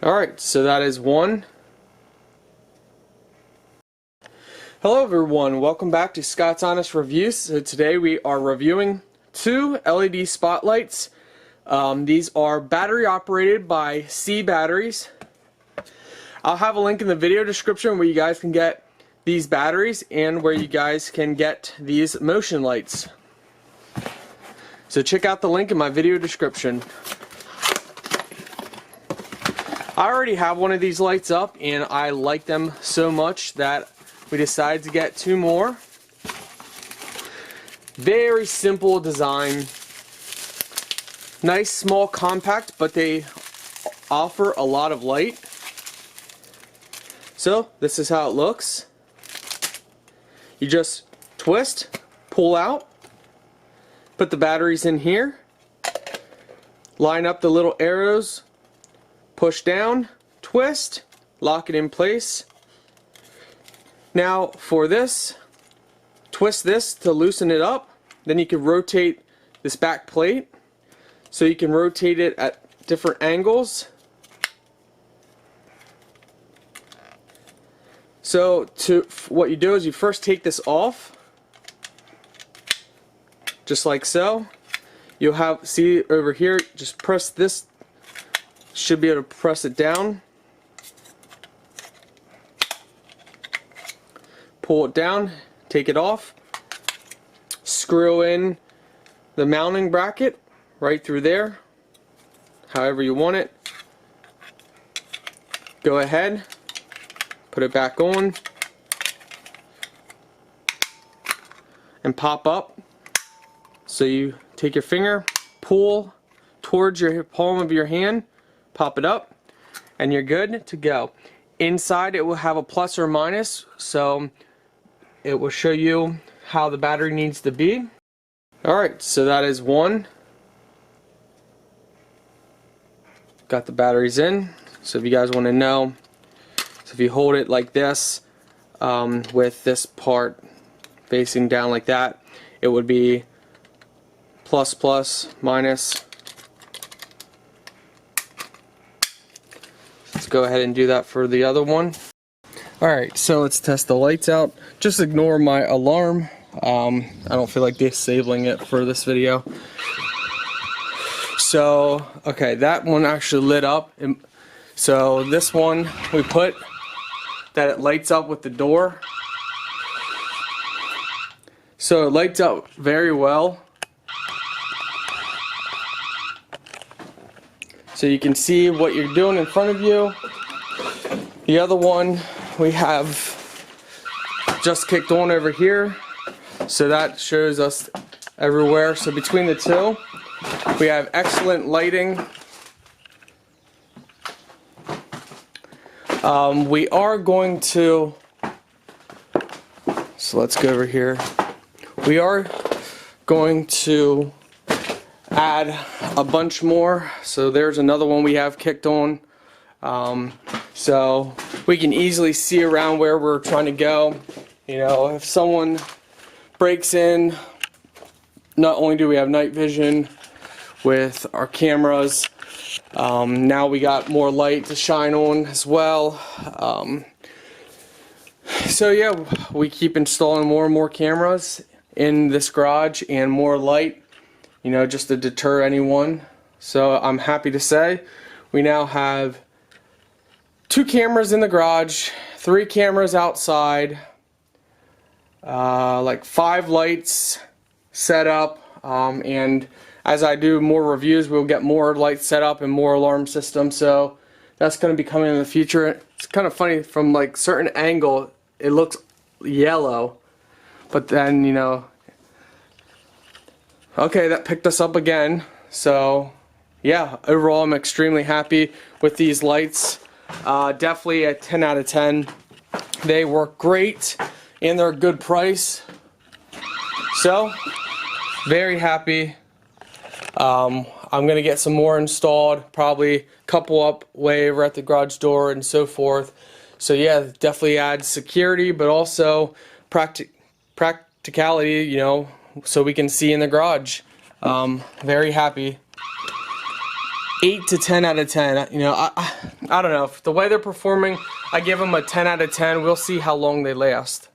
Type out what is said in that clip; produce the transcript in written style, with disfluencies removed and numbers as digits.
Alright, so that is one. Hello everyone, welcome back to Scott's Honest Reviews. So today we are reviewing two LED spotlights. These are battery operated by C batteries. I'll have a link in the video description where you guys can get these batteries and where you guys can get these motion lights. So check out the link in my video description. I already have one of these lights up and I like them so much that we decided to get two more. Very simple design. Nice, small, compact, but they offer a lot of light. So this is how it looks. You just twist, pull out, put the batteries in here, line up the little arrows, push down, twist, lock it in place. Now for this, twist this to loosen it up. Then you can rotate this back plate so you can rotate it at different angles. So what you do is you first take this off, just like so. You'll have, see over here, just press this. Should be able to press it down, pull it down, take it off, screw in the mounting bracket right through there, however you want it. Go ahead, put it back on, and pop up. So you take your finger, pull towards your palm of your hand, pop it up, and you're good to go. Inside it will have a plus or minus, so it will show you how the battery needs to be. Alright, so that is one. Got the batteries in. So if you guys want to know, so if you hold it like this, with this part facing down like that, it would be plus plus, minus. Let's go ahead and do that for the other one. Alright, so let's test the lights out. Just ignore my alarm. I don't feel like disabling it for this video. So, okay, that one actually lit up. So this one we put that it lights up with the door. So it lights up very well. So you can see what you're doing in front of you. The other one we have just kicked on over here, so that shows us everywhere. So between the two, we have excellent lighting. We are going to, so let's go over here. We are going to add a bunch more. So there's another one we have kicked on. So we can easily see around where we're trying to go. You know, if someone breaks in, not only do we have night vision with our cameras, now we got more light to shine on as well. So yeah, we keep installing more and more cameras in this garage and more light, you know, just to deter anyone. So I'm happy to say we now have 2 cameras in the garage, 3 cameras outside, like 5 lights set up, and as I do more reviews, we'll get more lights set up and more alarm systems. So that's going to be coming in the future. It's kind of funny, from like certain angle it looks yellow, but then, you know, okay, that picked us up again. So yeah, overall I'm extremely happy with these lights. Definitely a 10 out of 10. They work great and they're a good price. So very happy. I'm gonna get some more installed, probably a couple up way over at the garage door and so forth. So yeah, definitely adds security, but also practicality, you know, so we can see in the garage. Very happy. 8 to 10 out of 10. You know, I don't know. The way they're performing, I give them a 10 out of 10. We'll see how long they last.